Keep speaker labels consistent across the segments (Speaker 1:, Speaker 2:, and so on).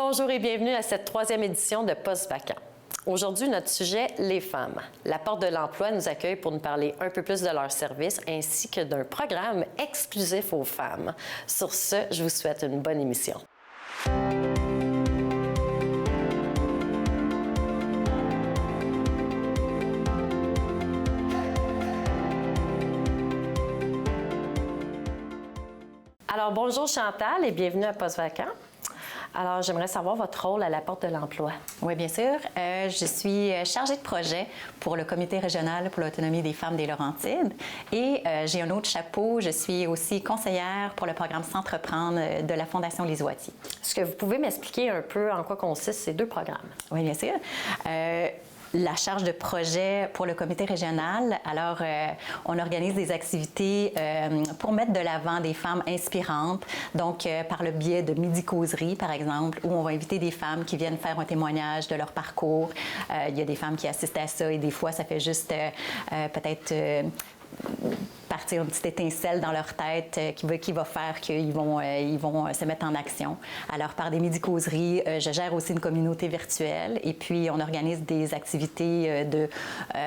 Speaker 1: Bonjour et bienvenue à cette troisième édition de Postes vacants. Aujourd'hui, notre sujet, les femmes. La Porte de l'Emploi nous accueille pour nous parler un peu plus de leurs services ainsi que d'un programme exclusif aux femmes. Sur ce, je vous souhaite une bonne émission. Alors, bonjour Chantal et bienvenue à Postes vacants. Alors, j'aimerais savoir votre rôle à la Porte de l'Emploi.
Speaker 2: Oui, bien sûr. Je suis chargée de projet pour le Comité régional pour l'autonomie des femmes des Laurentides. Et j'ai un autre chapeau. Je suis aussi conseillère pour le programme S'entreprendre de la Fondation Lise Wattier.
Speaker 1: Est-ce que vous pouvez m'expliquer un peu en quoi consistent ces deux programmes?
Speaker 2: Oui, bien sûr. La charge de projet pour le comité régional. Alors, on organise des activités pour mettre de l'avant des femmes inspirantes, donc par le biais de midi-causeries, par exemple, où on va inviter des femmes qui viennent faire un témoignage de leur parcours. Il y a des femmes qui assistent à ça et des fois, ça fait juste peut-être partir une petite étincelle dans leur tête qui va faire qu'ils vont se mettre en action. Alors, par des midi-causeries, je gère aussi une communauté virtuelle et puis on organise des activités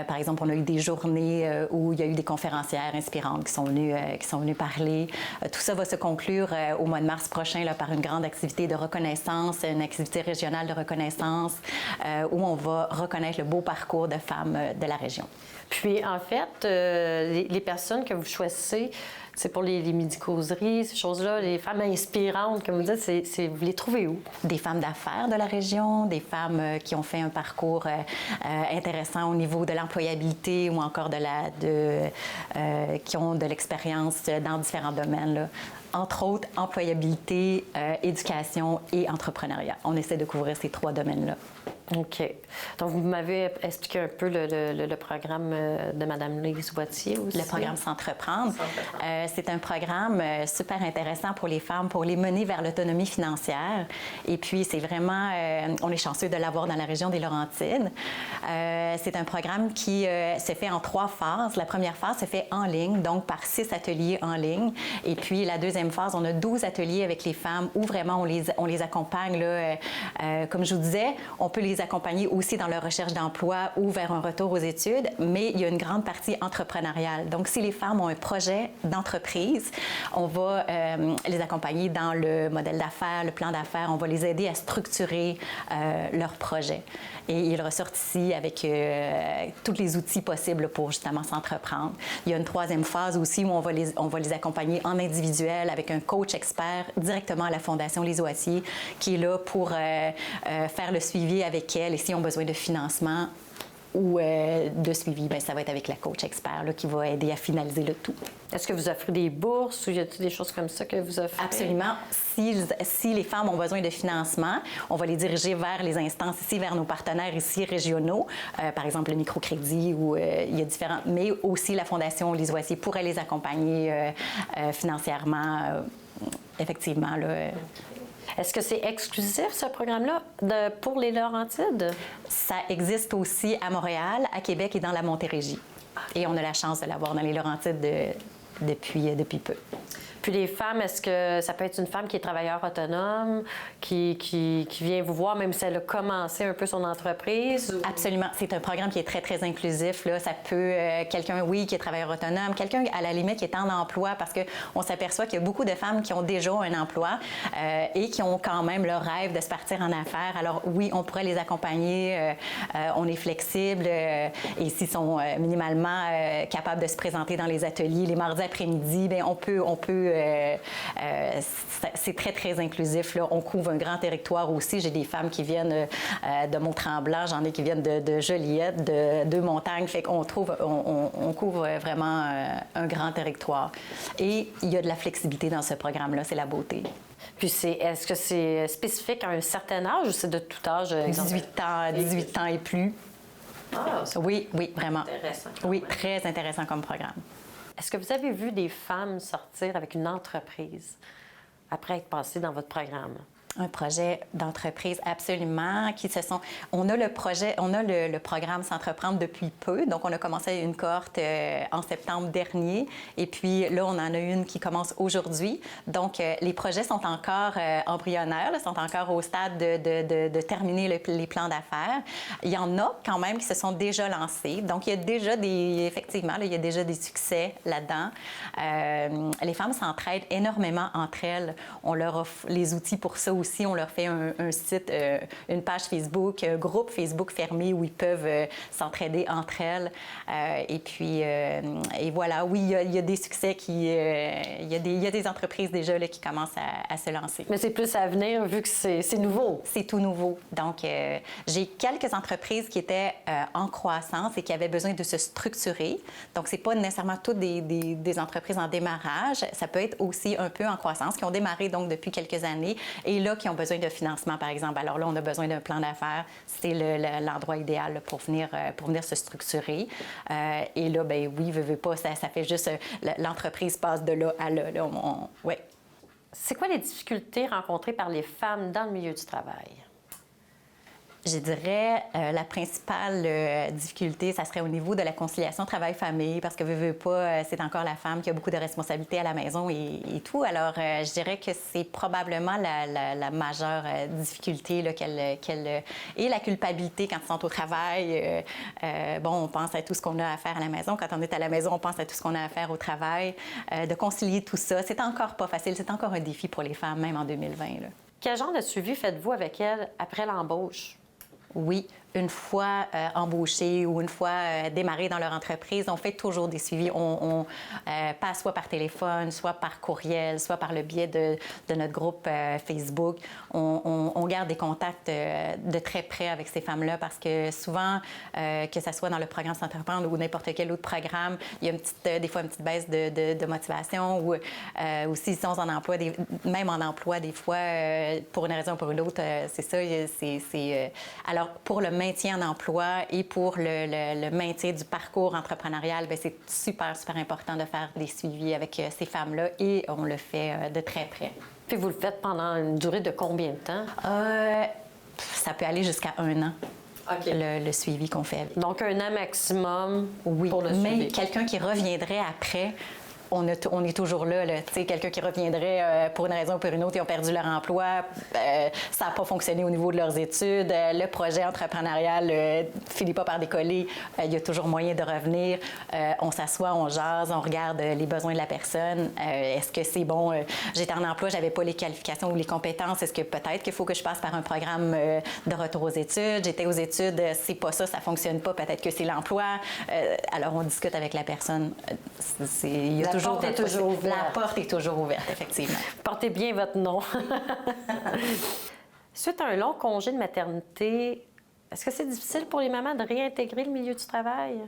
Speaker 2: par exemple, on a eu des journées où il y a eu des conférencières inspirantes qui sont venues parler. Tout ça va se conclure au mois de mars prochain là, par une grande activité de reconnaissance, une activité régionale de reconnaissance où on va reconnaître le beau parcours de femmes de la région.
Speaker 1: Puis, en fait, les personnes que vous choisissez, c'est pour les midi-causeries, ces choses-là, les femmes inspirantes, comme vous dites, vous les trouvez où? Des
Speaker 2: femmes d'affaires de la région, des femmes qui ont fait un parcours intéressant au niveau de l'employabilité ou encore qui ont de l'expérience dans différents domaines, là. Entre autres, employabilité, éducation et entrepreneuriat. On essaie de couvrir ces trois domaines-là.
Speaker 1: OK. Donc, vous m'avez expliqué un peu le programme de Mme Lise Wattier aussi.
Speaker 2: Le programme S'entreprendre. C'est un programme super intéressant pour les femmes, pour les mener vers l'autonomie financière. Et puis, c'est vraiment, on est chanceux de l'avoir dans la région des Laurentides. C'est un programme qui se fait en 3 phases. La première phase se fait en ligne, donc par 6 ateliers en ligne. Et puis, la deuxième phase, on a 12 ateliers avec les femmes où vraiment on les accompagne. Là, comme je vous disais, on peut les accompagner aussi dans leur recherche d'emploi ou vers un retour aux études, mais il y a une grande partie entrepreneuriale. Donc, si les femmes ont un projet d'entreprise, on va les accompagner dans le modèle d'affaires, le plan d'affaires. On va les aider à structurer leur projet. Et ils ressortent ici avec tous les outils possibles pour justement s'entreprendre. Il y a une 3e phase aussi où on va les accompagner en individuel avec un coach expert directement à la Fondation Lise Wattier qui est là pour faire le suivi avec elles et s'ils ont besoin de financement ou de suivi, bien, ça va être avec la coach expert là, qui va aider à finaliser le tout.
Speaker 1: Est-ce que vous offrez des bourses ou y a-t-il des choses comme ça que vous offrez?
Speaker 2: Absolument. Si les femmes ont besoin de financement, on va les diriger vers les instances ici, vers nos partenaires ici régionaux, par exemple le microcrédit ou il y a différents, mais aussi la Fondation Lise Wattier pourrait les accompagner financièrement, effectivement. Là,
Speaker 1: Est-ce que c'est exclusif, ce programme-là, pour les Laurentides?
Speaker 2: Ça existe aussi à Montréal, à Québec et dans la Montérégie. Et on a la chance de l'avoir dans les Laurentides depuis peu.
Speaker 1: Puis les femmes, est-ce que ça peut être une femme qui est travailleur autonome, qui vient vous voir, même si elle a commencé un peu son entreprise? Ou...
Speaker 2: Absolument. C'est un programme qui est très, très inclusif. Là. Ça peut, quelqu'un, oui, qui est travailleur autonome, quelqu'un, à la limite, qui est en emploi, parce qu'on s'aperçoit qu'il y a beaucoup de femmes qui ont déjà un emploi et qui ont quand même le rêve de se partir en affaires. Alors oui, on pourrait les accompagner. On est flexible et s'ils sont minimalement capables de se présenter dans les ateliers les mardis après-midi, bien, on peut c'est très, très inclusif. Là. On couvre un grand territoire aussi. J'ai des femmes qui viennent de Mont-Tremblant, j'en ai qui viennent de Joliette, de Deux-Montagnes. Fait qu'on on couvre vraiment un grand territoire. Et il y a de la flexibilité dans ce programme-là, c'est la beauté.
Speaker 1: Puis est-ce que c'est spécifique à un certain âge ou c'est de tout âge?
Speaker 2: 18 ans et plus.
Speaker 1: Ah,
Speaker 2: oui, vraiment.
Speaker 1: Intéressant.
Speaker 2: Oui, très intéressant comme programme.
Speaker 1: Est-ce que vous avez vu des femmes sortir avec une entreprise après être passées dans votre programme?
Speaker 2: Un projet d'entreprise, absolument, on a le programme S'entreprendre depuis peu, donc on a commencé une cohorte en septembre dernier, et puis là, on en a une qui commence aujourd'hui. Donc, les projets sont encore embryonnaires, là, sont encore au stade de terminer les plans d'affaires. Il y en a quand même qui se sont déjà lancés, donc il y a déjà effectivement, là, il y a déjà des succès là-dedans. Les femmes s'entraident énormément entre elles. On leur offre les outils pour ça aussi. On leur fait un site, une page Facebook, un groupe Facebook fermé où ils peuvent s'entraider entre elles. Et puis, et voilà, oui, il y a des succès il y a des entreprises déjà là, qui commencent à se lancer.
Speaker 1: Mais c'est plus à venir vu que c'est nouveau.
Speaker 2: C'est tout nouveau. Donc, j'ai quelques entreprises qui étaient en croissance et qui avaient besoin de se structurer. Donc, c'est pas nécessairement toutes des entreprises en démarrage. Ça peut être aussi un peu en croissance, qui ont démarré donc depuis quelques années et là, qui ont besoin de financement, par exemple. Alors là, on a besoin d'un plan d'affaires. C'est l'endroit idéal là, pour venir se structurer. Et là, ben oui, veut pas, ça fait juste... l'entreprise passe de là à là. Ouais.
Speaker 1: C'est quoi les difficultés rencontrées par les femmes dans le milieu du travail?
Speaker 2: Je dirais la principale difficulté, ça serait au niveau de la conciliation travail-famille, parce que veut pas, c'est encore la femme qui a beaucoup de responsabilités à la maison et tout. Alors, je dirais que c'est probablement la majeure difficulté là, et la culpabilité quand ils sont au travail. On pense à tout ce qu'on a à faire à la maison. Quand on est à la maison, on pense à tout ce qu'on a à faire au travail. De concilier tout ça, c'est encore pas facile. C'est encore un défi pour les femmes, même en 2020. Là.
Speaker 1: Quel genre de suivi faites-vous avec elles après l'embauche?
Speaker 2: Oui, une fois embauchées ou une fois démarrées dans leur entreprise, on fait toujours des suivis. On passe soit par téléphone, soit par courriel, soit par le biais de notre groupe Facebook. On garde des contacts de très près avec ces femmes-là parce que souvent, que ce soit dans le programme S'entreprendre ou n'importe quel autre programme, il y a des fois une petite baisse de motivation ou s'ils sont en emploi, même en emploi, des fois, pour une raison ou pour une autre, c'est ça. Alors, pour le maintien en emploi et pour le maintien du parcours entrepreneurial, bien, c'est super, super important de faire des suivis avec ces femmes-là et on le fait de très près.
Speaker 1: Puis vous le faites pendant une durée de combien de temps?
Speaker 2: Ça peut aller jusqu'à 1 an.
Speaker 1: Okay.
Speaker 2: Le suivi qu'on fait.
Speaker 1: Donc, 1 an maximum pour le suivi.
Speaker 2: Mais quelqu'un qui reviendrait après... On est toujours là. Tu sais, quelqu'un qui reviendrait pour une raison ou pour une autre, ils ont perdu leur emploi, ça n'a pas fonctionné au niveau de leurs études, le projet entrepreneurial ne finit pas par décoller, il y a toujours moyen de revenir. On s'assoit, on jase, on regarde les besoins de la personne. Est-ce que c'est bon? J'étais en emploi, j'avais pas les qualifications ou les compétences. Est-ce que peut-être qu'il faut que je passe par un programme de retour aux études? J'étais aux études, c'est pas ça fonctionne pas. Peut-être que c'est l'emploi. Alors, on discute avec la personne. La porte est toujours ouverte, effectivement.
Speaker 1: Portez bien votre nom. Suite à un long congé de maternité, est-ce que c'est difficile pour les mamans de réintégrer le milieu du travail?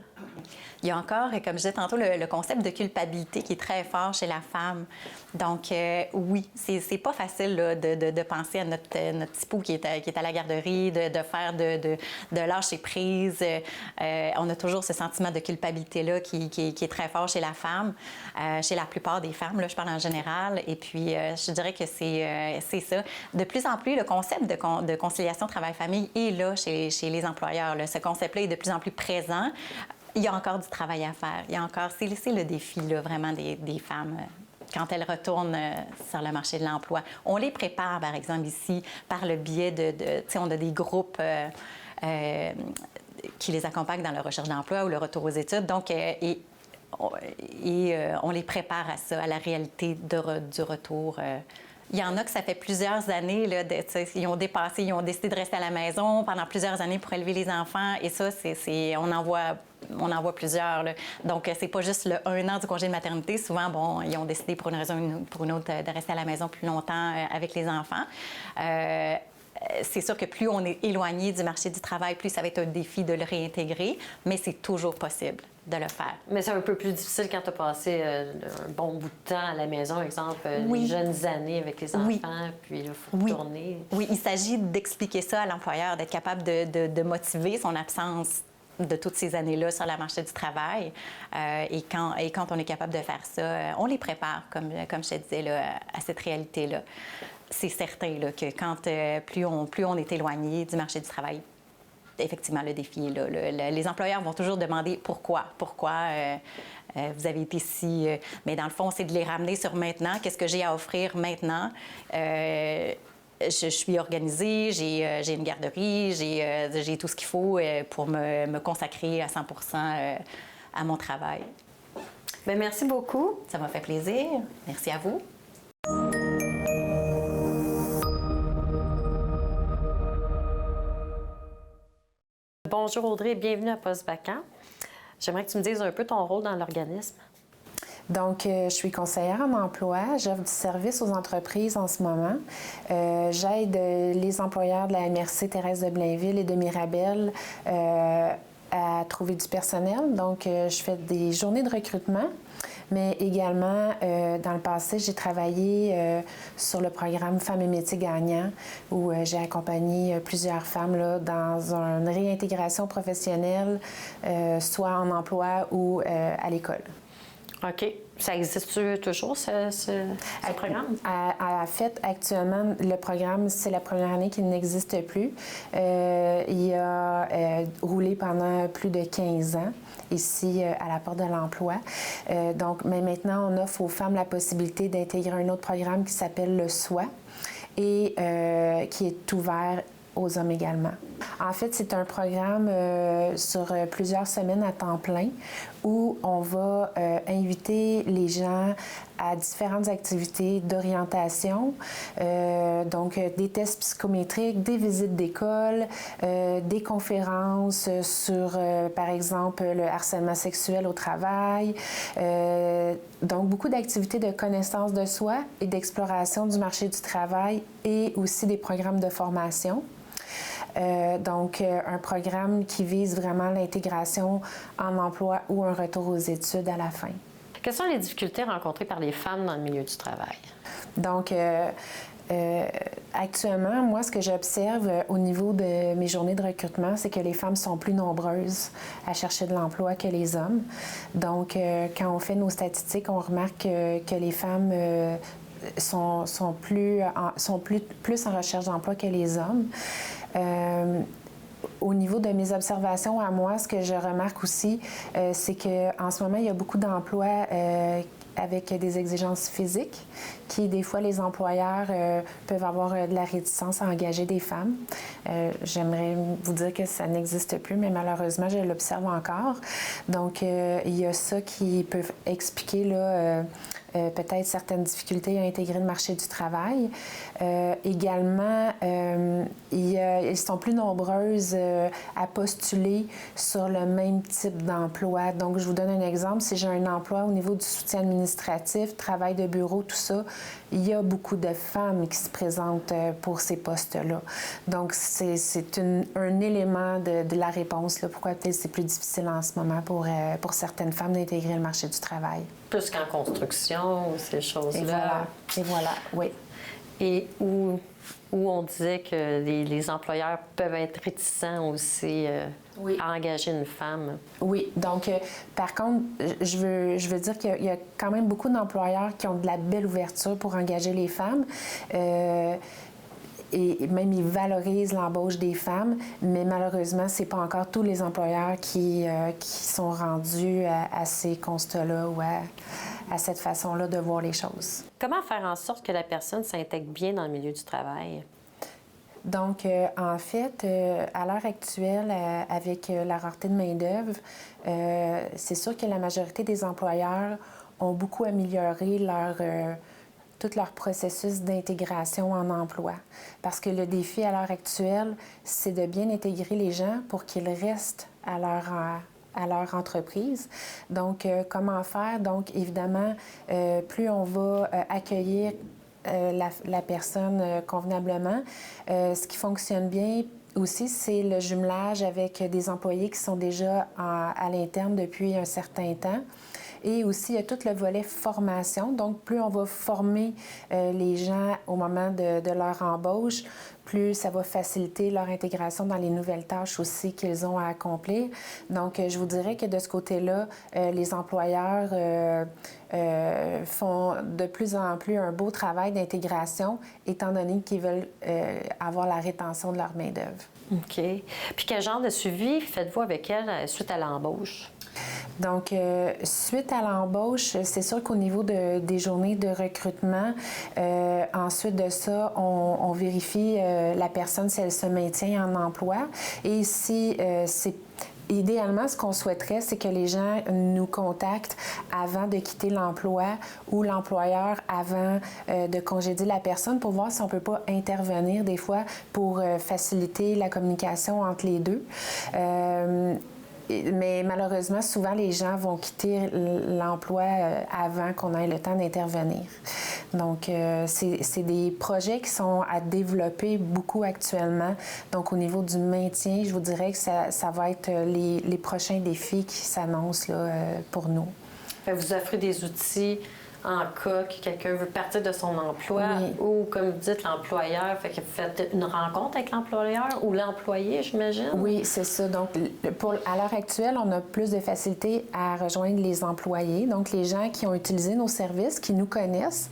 Speaker 2: Il y a encore, comme je disais tantôt, le concept de culpabilité qui est très fort chez la femme. Donc, oui, c'est pas facile là, de penser à notre petit pou qui est à la garderie, de faire de lâcher prise. On a toujours ce sentiment de culpabilité-là qui est très fort chez la femme, chez la plupart des femmes, là, je parle en général. Et puis, je dirais que c'est ça. De plus en plus, le concept de conciliation travail-famille est là chez les employeurs. Là. Ce concept-là est de plus en plus présent. Il y a encore du travail à faire. C'est le défi, là, vraiment, des femmes quand elles retournent sur le marché de l'emploi. On les prépare, par exemple, ici, par le biais tu sais, on a des groupes qui les accompagnent dans leur recherche d'emploi ou le retour aux études. Donc, on les prépare à ça, à la réalité du retour. Il y en a que ça fait plusieurs années, là, ils ont décidé de rester à la maison pendant plusieurs années pour élever les enfants. Et ça, on en voit plusieurs. Là. Donc, c'est pas juste le 1 an du congé de maternité. Souvent, bon, ils ont décidé pour une raison ou pour une autre de rester à la maison plus longtemps avec les enfants. C'est sûr que plus on est éloigné du marché du travail, plus ça va être un défi de le réintégrer, mais c'est toujours possible de le faire.
Speaker 1: Mais c'est un peu plus difficile quand tu as passé un bon bout de temps à la maison, exemple,
Speaker 2: oui.
Speaker 1: les jeunes années avec les enfants,
Speaker 2: oui.
Speaker 1: puis il faut
Speaker 2: oui.
Speaker 1: tourner.
Speaker 2: Oui, il s'agit d'expliquer ça à l'employeur, d'être capable de motiver son absence de toutes ces années-là sur le marché du travail. Et quand on est capable de faire ça, on les prépare, comme je te disais, là, à cette réalité-là. c'est certain là, que quand plus on est éloigné du marché du travail, effectivement, le défi est là. Les employeurs vont toujours demander pourquoi vous avez été si... mais dans le fond, c'est de les ramener sur maintenant. Qu'est-ce que j'ai à offrir maintenant? Je suis organisée, j'ai une garderie, j'ai tout ce qu'il faut pour me consacrer à 100 à mon travail.
Speaker 1: Bien, merci beaucoup.
Speaker 2: Ça m'a fait plaisir. Merci à vous.
Speaker 1: Bonjour Audrey, bienvenue à Poste vacant. J'aimerais que tu me dises un peu ton rôle dans l'organisme.
Speaker 3: Donc, je suis conseillère en emploi. J'offre du service aux entreprises en ce moment. J'aide les employeurs de la MRC Thérèse de Blainville et de Mirabel à trouver du personnel. Donc, je fais des journées de recrutement, mais également, dans le passé, j'ai travaillé sur le programme Femmes et métiers gagnants, où j'ai accompagné plusieurs femmes là, dans une réintégration professionnelle, soit en emploi ou à l'école.
Speaker 1: OK. Ça existe toujours, ce programme?
Speaker 3: En fait, actuellement, le programme, c'est la première année qu'il n'existe plus. Il a roulé pendant plus de 15 ans ici à la Porte de l'Emploi. Donc, mais maintenant, on offre aux femmes la possibilité d'intégrer un autre programme qui s'appelle le SOI et qui est ouvert aux hommes également. En fait, c'est un programme sur plusieurs semaines à temps plein où on va inviter les gens à différentes activités d'orientation, donc des tests psychométriques, des visites d'école, des conférences sur, par exemple, le harcèlement sexuel au travail. Donc, beaucoup d'activités de connaissance de soi et d'exploration du marché du travail et aussi des programmes de formation. Donc, un programme qui vise vraiment l'intégration en emploi ou un retour aux études à la fin.
Speaker 1: Quelles sont les difficultés rencontrées par les femmes dans le milieu du travail?
Speaker 3: Donc, actuellement, moi, ce que j'observe au niveau de mes journées de recrutement, c'est que les femmes sont plus nombreuses à chercher de l'emploi que les hommes. Donc, quand on fait nos statistiques, on remarque que les femmes sont plus en recherche d'emploi que les hommes. Au niveau de mes observations à moi, ce que je remarque aussi, c'est qu'en ce moment, il y a beaucoup d'emplois avec des exigences physiques qui, des fois, les employeurs peuvent avoir de la réticence à engager des femmes. J'aimerais vous dire que ça n'existe plus, mais malheureusement, je l'observe encore. Donc, il y a ça qui peut expliquer là, peut-être certaines difficultés à intégrer le marché du travail. Également, ils sont plus nombreuses à postuler sur le même type d'emploi. Donc, je vous donne un exemple. Si j'ai un emploi au niveau du soutien administratif, travail de bureau, tout ça, il y a beaucoup de femmes qui se présentent pour ces postes-là. Donc, c'est un élément de la réponse, là, pourquoi peut-être c'est plus difficile en ce moment pour certaines femmes d'intégrer le marché du travail.
Speaker 1: Plus qu'en construction ou ces choses-là.
Speaker 3: Et voilà, oui.
Speaker 1: Et où on disait que les employeurs peuvent être réticents aussi à engager une femme.
Speaker 3: Oui, donc par contre, je veux dire qu'il y a quand même beaucoup d'employeurs qui ont de la belle ouverture pour engager les femmes. Et même ils valorisent l'embauche des femmes, mais malheureusement, c'est pas encore tous les employeurs qui sont rendus à ces constats-là ou à cette façon-là de voir les choses.
Speaker 1: Comment faire en sorte que la personne s'intègre bien dans le milieu du travail?
Speaker 3: Donc, en fait, à l'heure actuelle, avec la rareté de main-d'œuvre, c'est sûr que la majorité des employeurs ont beaucoup amélioré tout leur processus d'intégration en emploi. Parce que le défi à l'heure actuelle, c'est de bien intégrer les gens pour qu'ils restent à leur entreprise. Donc, comment faire? Donc, évidemment, plus on va accueillir la personne convenablement, ce qui fonctionne bien aussi, c'est le jumelage avec des employés qui sont déjà à l'interne depuis un certain temps. Et aussi, il y a tout le volet formation. Donc, plus on va former les gens au moment de leur embauche, plus ça va faciliter leur intégration dans les nouvelles tâches aussi qu'ils ont à accomplir. Donc, je vous dirais que de ce côté-là, les employeurs font de plus en plus un beau travail d'intégration, étant donné qu'ils veulent avoir la rétention de leur main-d'œuvre.
Speaker 1: OK. Puis quel genre de suivi faites-vous avec elle suite à l'embauche?
Speaker 3: Donc, suite à l'embauche, c'est sûr qu'au niveau des journées de recrutement, ensuite de ça, on vérifie la personne si elle se maintient en emploi. Et si c'est idéalement, ce qu'on souhaiterait, c'est que les gens nous contactent avant de quitter l'emploi ou l'employeur avant de congédier la personne pour voir si on ne peut pas intervenir des fois pour faciliter la communication entre les deux. Mais malheureusement, souvent, les gens vont quitter l'emploi avant qu'on ait le temps d'intervenir. Donc, c'est des projets qui sont à développer beaucoup actuellement. Donc, au niveau du maintien, je vous dirais que ça va être les prochains défis qui s'annoncent là, pour nous.
Speaker 1: Vous offrez des outils en cas que quelqu'un veut partir de son emploi ou, comme vous dites, l'employeur, fait que vous faites une rencontre avec l'employeur ou l'employé, j'imagine?
Speaker 3: Oui, c'est ça. Donc, à l'heure actuelle, on a plus de facilité à rejoindre les employés, donc les gens qui ont utilisé nos services, qui nous connaissent.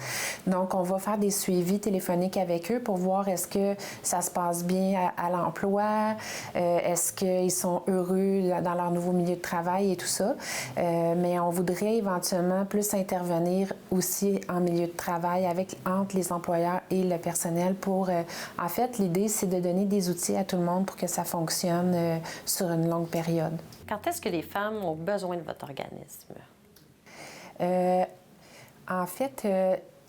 Speaker 3: Donc, on va faire des suivis téléphoniques avec eux pour voir est-ce que ça se passe bien à l'emploi, est-ce qu'ils sont heureux dans leur nouveau milieu de travail et tout ça. Mais on voudrait éventuellement plus intervenir aussi en milieu de travail entre les employeurs et le personnel pour... en fait, l'idée, c'est de donner des outils à tout le monde pour que ça fonctionne sur une longue période.
Speaker 1: Quand est-ce que les femmes ont besoin de votre organisme?
Speaker 3: En fait,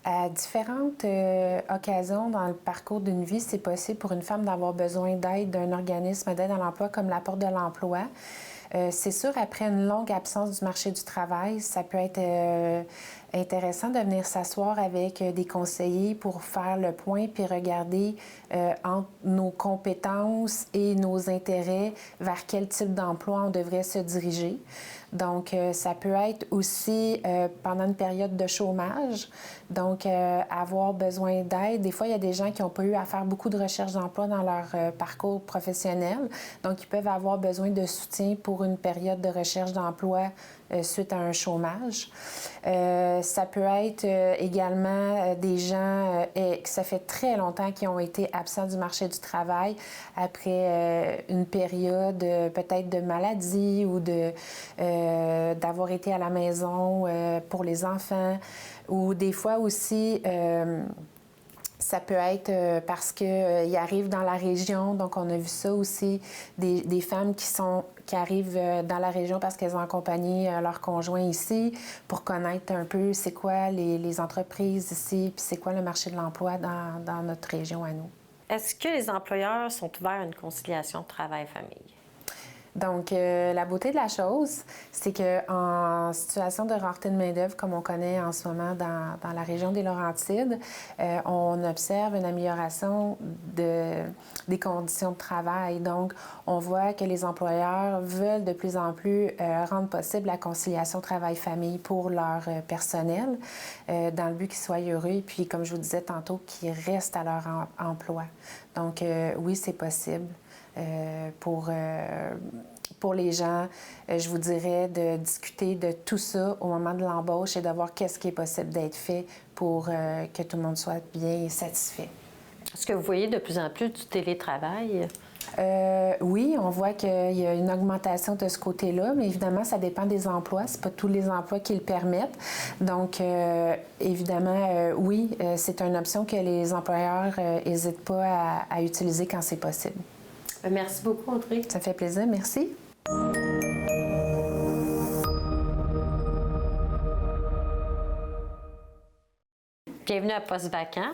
Speaker 3: à différentes occasions dans le parcours d'une vie, c'est possible pour une femme d'avoir besoin d'aide d'un organisme d'aide à l'emploi comme la Porte de l'emploi. C'est sûr, après une longue absence du marché du travail, ça peut être intéressant de venir s'asseoir avec des conseillers pour faire le point puis regarder entre nos compétences et nos intérêts vers quel type d'emploi on devrait se diriger. Donc, ça peut être aussi pendant une période de chômage, donc avoir besoin d'aide. Des fois, il y a des gens qui n'ont pas eu à faire beaucoup de recherche d'emploi dans leur parcours professionnel, donc ils peuvent avoir besoin de soutien pour une période de recherche d'emploi suite à un chômage. Ça peut être également des gens que ça fait très longtemps qu'ils ont été absents du marché du travail après une période peut-être de maladie ou d'avoir été à la maison pour les enfants. Ou des fois aussi... ça peut être parce qu'ils arrivent dans la région, donc on a vu ça aussi, des femmes qui arrivent dans la région parce qu'elles ont accompagné leur conjoint ici pour connaître un peu c'est quoi les entreprises ici, puis c'est quoi le marché de l'emploi dans notre région à nous.
Speaker 1: Est-ce que les employeurs sont ouverts à une conciliation travail-famille?
Speaker 3: Donc, la beauté de la chose, c'est qu'en situation de rareté de main-d'œuvre, comme on connaît en ce moment dans la région des Laurentides, on observe une amélioration des conditions de travail. Donc, on voit que les employeurs veulent de plus en plus rendre possible la conciliation travail-famille pour leur personnel, dans le but qu'ils soient heureux et puis, comme je vous disais tantôt, qu'ils restent à leur emploi. Donc, oui, c'est possible. Pour les gens, je vous dirais de discuter de tout ça au moment de l'embauche et de voir qu'est-ce qui est possible d'être fait pour que tout le monde soit bien satisfait.
Speaker 1: Est-ce que vous voyez de plus en plus du télétravail?
Speaker 3: Oui, on voit qu'il y a une augmentation de ce côté-là, mais évidemment, ça dépend des emplois. Ce n'est pas tous les emplois qui le permettent. Donc, évidemment, oui, c'est une option que les employeurs n'hésitent pas à utiliser quand c'est possible.
Speaker 1: Merci beaucoup, Audrey.
Speaker 3: Ça fait plaisir. Merci.
Speaker 1: Bienvenue à Poste Vacant.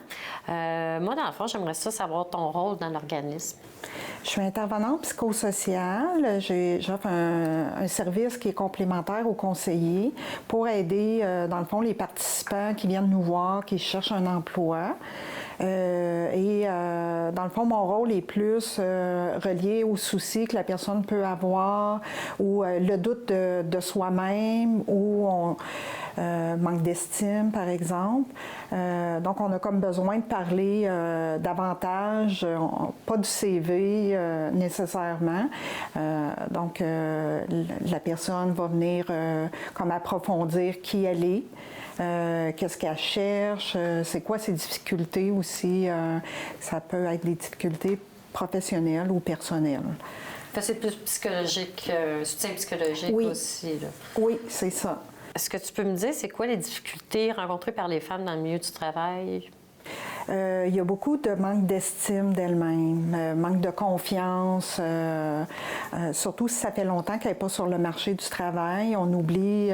Speaker 1: Moi, dans le fond, j'aimerais savoir ton rôle dans l'organisme.
Speaker 4: Je suis intervenante psychosociale. J'offre un service qui est complémentaire aux conseillers pour aider, dans le fond, les participants qui viennent nous voir, qui cherchent un emploi. Dans le fond, mon rôle est plus relié aux soucis que la personne peut avoir ou le doute de soi-même ou manque d'estime, par exemple. Donc, on a comme besoin de parler davantage, pas du CV nécessairement. Donc, la personne va venir comme approfondir qui elle est. Qu'est-ce qu'elle cherche, c'est quoi ses difficultés aussi. Ça peut être des difficultés professionnelles ou personnelles.
Speaker 1: C'est plus psychologique, soutien psychologique aussi. Là.
Speaker 4: Oui, c'est ça.
Speaker 1: Est-ce que tu peux me dire, c'est quoi les difficultés rencontrées par les femmes dans le milieu du travail?
Speaker 4: Il y a beaucoup de manque d'estime d'elle-même, manque de confiance, surtout si ça fait longtemps qu'elle n'est pas sur le marché du travail. On oublie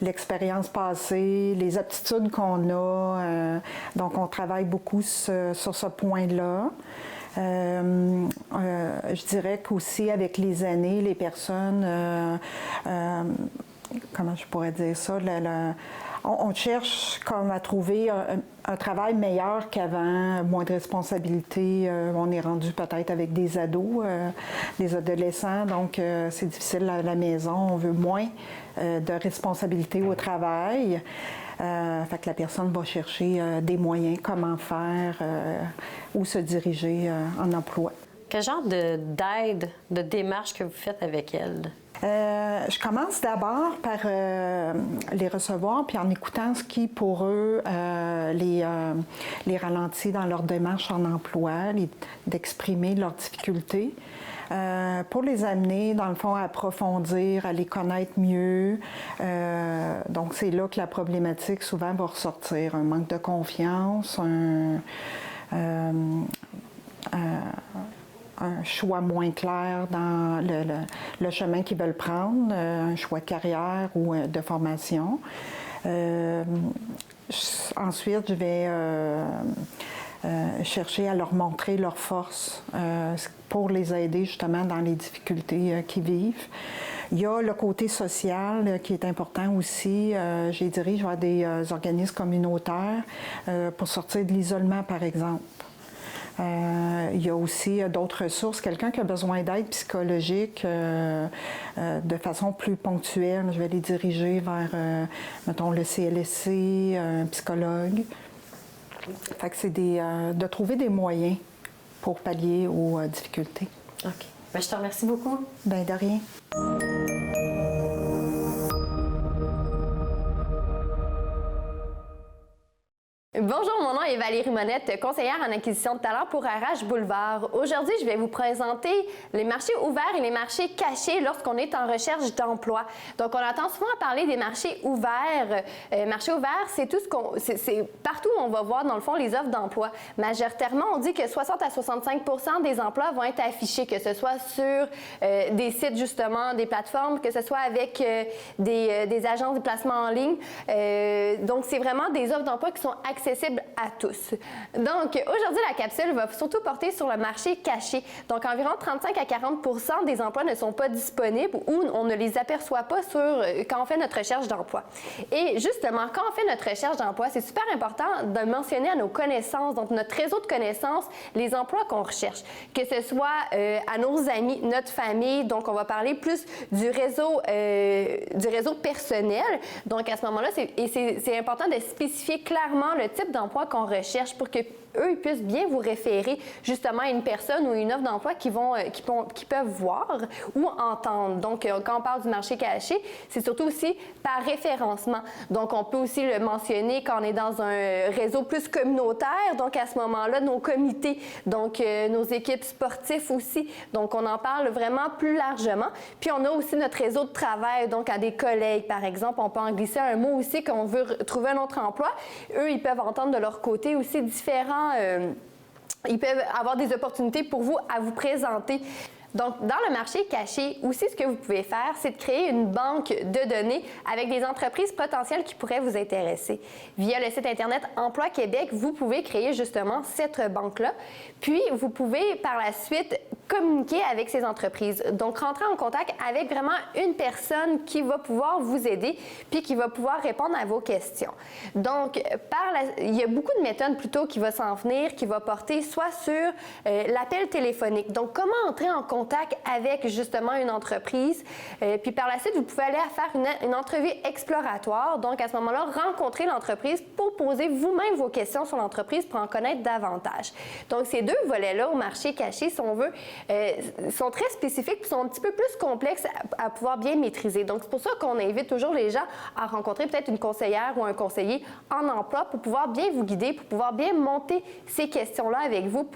Speaker 4: l'expérience passée, les aptitudes qu'on a. Donc, on travaille beaucoup sur ce point-là. Je dirais qu'aussi, avec les années, les personnes, comment je pourrais dire ça, on cherche comme à trouver un travail meilleur qu'avant, moins de responsabilités. On est rendu peut-être avec des ados, des adolescents, donc c'est difficile à la maison. On veut moins de responsabilités au travail. Fait que la personne va chercher des moyens, comment faire, où se diriger en emploi.
Speaker 1: Quel genre d'aide, de démarche que vous faites avec elle?
Speaker 4: Je commence d'abord par les recevoir, puis en écoutant ce qui, pour eux, les ralentit dans leur démarche en emploi, d'exprimer leurs difficultés. Pour les amener, dans le fond, à approfondir, à les connaître mieux. Donc, c'est là que la problématique, souvent, va ressortir. Un manque de confiance, un choix moins clair dans le chemin qu'ils veulent prendre, un choix de carrière ou de formation. Ensuite, je vais chercher à leur montrer leurs forces pour les aider justement dans les difficultés qu'ils vivent. Il y a le côté social qui est important aussi. Je les dirige vers des organismes communautaires pour sortir de l'isolement, par exemple. Il y a aussi d'autres ressources. Quelqu'un qui a besoin d'aide psychologique de façon plus ponctuelle, je vais les diriger vers, mettons, le CLSC, un psychologue. Fait que c'est de trouver des moyens pour pallier aux difficultés.
Speaker 1: OK. Bien, je te remercie beaucoup.
Speaker 4: Bien, de rien.
Speaker 5: Bonjour, mon nom est Valérie Monette, conseillère en acquisition de talent pour RH Boulevard. Aujourd'hui, je vais vous présenter les marchés ouverts et les marchés cachés lorsqu'on est en recherche d'emploi. Donc, on entend souvent parler des marchés ouverts. Marchés ouverts, c'est tout ce qu'on... C'est partout où on va voir, dans le fond, les offres d'emploi. Majoritairement, on dit que 60 à 65 % des emplois vont être affichés, que ce soit sur des sites, justement, des plateformes, que ce soit avec des agences de placement en ligne. Donc, c'est vraiment des offres d'emploi qui sont accessibles à tous. Donc, aujourd'hui, la capsule va surtout porter sur le marché caché. Donc, environ 35 à 40 % des emplois ne sont pas disponibles ou on ne les aperçoit pas quand on fait notre recherche d'emploi. Et justement, quand on fait notre recherche d'emploi, c'est super important de mentionner à nos connaissances, donc notre réseau de connaissances, les emplois qu'on recherche. Que ce soit à nos amis, notre famille, donc on va parler plus du réseau personnel. Donc, à ce moment-là, c'est important de spécifier clairement le type d'emploi qu'on recherche pour que eux puissent bien vous référer justement à une personne ou une offre d'emploi qu'ils peuvent voir ou entendre. Donc, quand on parle du marché caché, c'est surtout aussi par référencement. Donc, on peut aussi le mentionner quand on est dans un réseau plus communautaire. Donc, à ce moment-là, nos comités, donc nos équipes sportives aussi. Donc, on en parle vraiment plus largement. Puis, on a aussi notre réseau de travail, donc à des collègues, par exemple. On peut en glisser un mot aussi quand on veut trouver un autre emploi. Eux, ils peuvent entendre de leur côté aussi différents ils peuvent avoir des opportunités pour vous à vous présenter. Donc, dans le marché caché, aussi, ce que vous pouvez faire, c'est de créer une banque de données avec des entreprises potentielles qui pourraient vous intéresser. Via le site Internet Emploi Québec, vous pouvez créer justement cette banque-là. Puis, vous pouvez par la suite communiquer avec ces entreprises. Donc, rentrer en contact avec vraiment une personne qui va pouvoir vous aider puis qui va pouvoir répondre à vos questions. Donc, il y a beaucoup de méthodes plutôt qui vont s'en venir, qui vont porter soit sur l'appel téléphonique. Donc, comment entrer en contact avec justement une entreprise. Puis par la suite, vous pouvez aller faire une entrevue exploratoire. Donc, à ce moment-là, rencontrer l'entreprise pour poser vous-même vos questions sur l'entreprise pour en connaître davantage. Donc, ces deux volets-là au marché caché, si on veut, sont très spécifiques et sont un petit peu plus complexes à pouvoir bien maîtriser. Donc, c'est pour ça qu'on invite toujours les gens à rencontrer peut-être une conseillère ou un conseiller en emploi pour pouvoir bien vous guider, pour pouvoir bien monter ces questions-là avec vous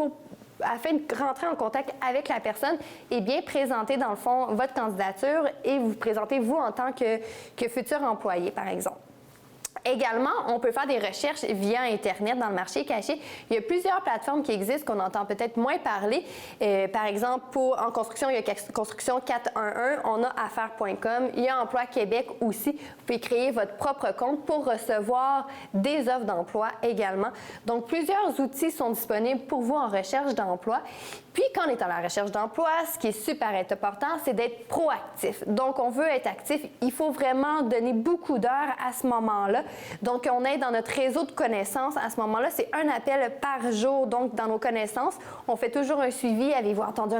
Speaker 5: afin de rentrer en contact avec la personne et bien présenter, dans le fond, votre candidature et vous présenter, vous, en tant que futur employé, par exemple. Également, on peut faire des recherches via Internet dans le marché caché. Il y a plusieurs plateformes qui existent qu'on entend peut-être moins parler. Par exemple, en construction, il y a Construction 411, on a affaires.com, il y a Emploi Québec aussi. Vous pouvez créer votre propre compte pour recevoir des offres d'emploi également. Donc, plusieurs outils sont disponibles pour vous en recherche d'emploi. Puis, quand on est à la recherche d'emploi, ce qui est super important, c'est d'être proactif. Donc, on veut être actif. Il faut vraiment donner beaucoup d'heures à ce moment-là. Donc, on est dans notre réseau de connaissances. À ce moment-là, c'est un appel par jour. Donc, dans nos connaissances, on fait toujours un suivi. Avez-vous entendu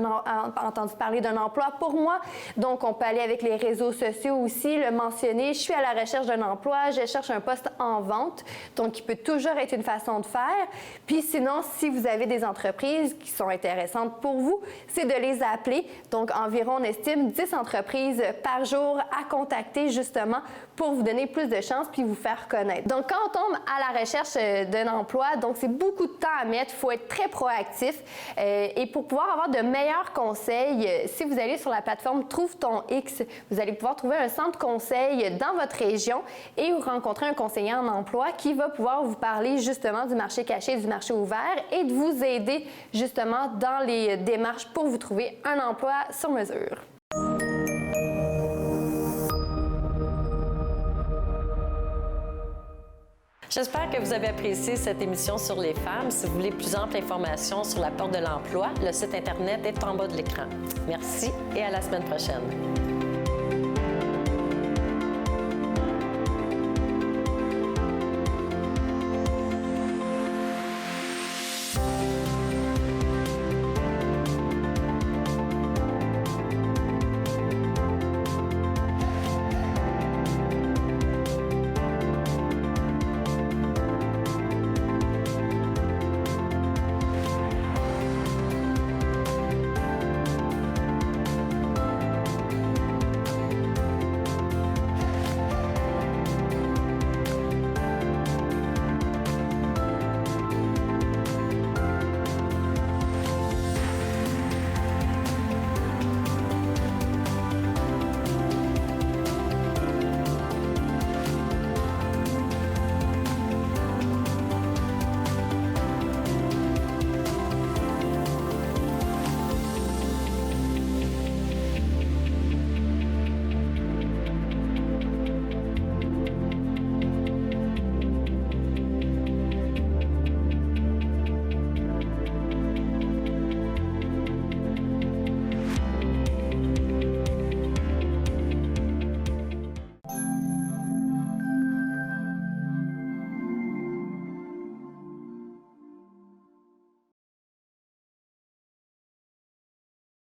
Speaker 5: parler d'un emploi pour moi? Donc, on peut aller avec les réseaux sociaux aussi, le mentionner. Je suis à la recherche d'un emploi, je cherche un poste en vente. Donc, il peut toujours être une façon de faire. Puis, sinon, si vous avez des entreprises qui sont intéressantes pour vous, c'est de les appeler. Donc, environ, on estime 10 entreprises par jour à contacter justement pour vous donner plus de chances puis vous faire connaître. Donc, quand on tombe à la recherche d'un emploi, donc c'est beaucoup de temps à mettre. Il faut être très proactif. Et pour pouvoir avoir de meilleurs conseils, si vous allez sur la plateforme Trouve ton X, vous allez pouvoir trouver un centre conseil dans votre région et vous rencontrer un conseiller en emploi qui va pouvoir vous parler justement du marché caché, du marché ouvert et de vous aider justement dans les démarches pour vous trouver un emploi sur mesure.
Speaker 1: J'espère que vous avez apprécié cette émission sur les femmes. Si vous voulez plus ample information sur la porte de l'emploi, le site Internet est en bas de l'écran. Merci et à la semaine prochaine.